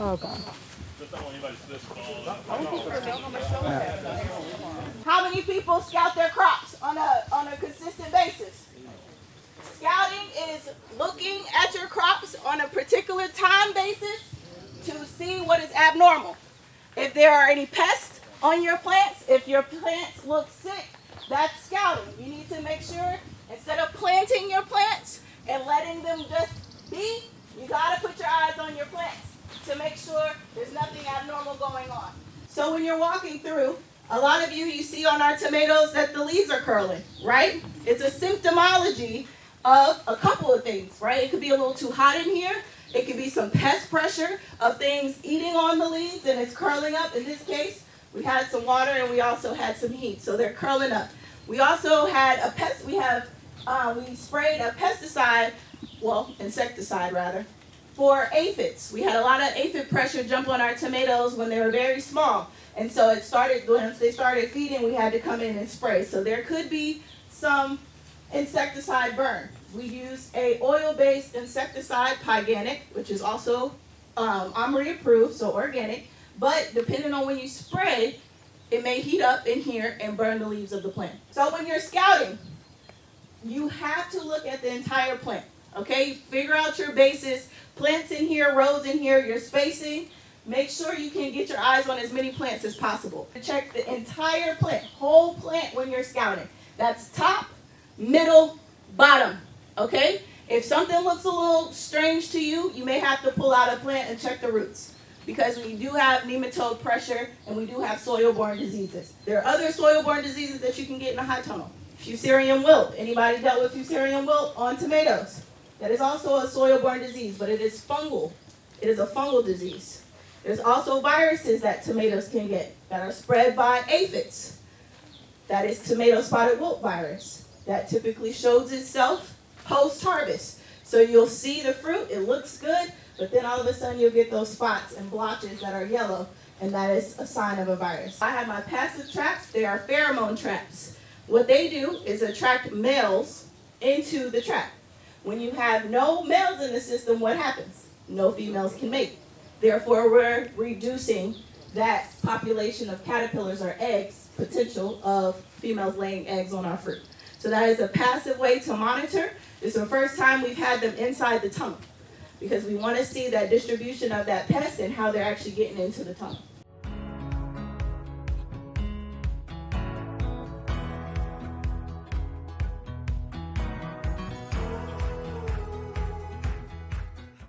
Oh God. How many people scout their crops on a consistent basis? Scouting is looking at your crops on a particular time basis to see what is abnormal. If there are any pests on your plants, if your plants look sick, that's scouting. You need to make sure, instead of planting your plants and letting them just be, you gotta put your eyes on your plants to make sure there's nothing abnormal going on. So when you're walking through, a lot of you see on our tomatoes that the leaves are curling, right? It's a symptomology of a couple of things, right? It could be a little too hot in here. It could be some pest pressure of things eating on the leaves and it's curling up. In this case, we had some water and we also had some heat, so they're curling up. We also had a pest, we sprayed a pesticide, well, insecticide rather, for aphids. We had a lot of aphid pressure jump on our tomatoes when they were very small. And so it started, once they started feeding, we had to come in and spray. So there could be some insecticide burn. We use a oil-based insecticide, Pyganic, which is also OMRI approved, so organic. But depending on when you spray, it may heat up in here and burn the leaves of the plant. So when you're scouting, you have to look at the entire plant, okay? Figure out your bases, plants in here, rows in here, your spacing. Make sure you can get your eyes on as many plants as possible. Check the entire plant, whole plant when you're scouting. That's top, middle, bottom, okay? If something looks a little strange to you, you may have to pull out a plant and check the roots, because we do have nematode pressure and we do have soil-borne diseases. There are other soil-borne diseases that you can get in a high tunnel. Fusarium wilt. Anybody dealt with Fusarium wilt on tomatoes? That is also a soil-borne disease, but it is fungal. It is a fungal disease. There's also viruses that tomatoes can get that are spread by aphids. That is tomato spotted wilt virus. That typically shows itself post-harvest. So you'll see the fruit, it looks good, but then all of a sudden you'll get those spots and blotches that are yellow, and that is a sign of a virus. I have my passive traps. They are pheromone traps. What they do is attract males into the trap. When you have no males in the system, what happens? No females can mate. Therefore, we're reducing that population of caterpillars or eggs, potential of females laying eggs on our fruit. So that is a passive way to monitor. It's the first time we've had them inside the tunnel, because we want to see that distribution of that pest and how they're actually getting into the tunnel.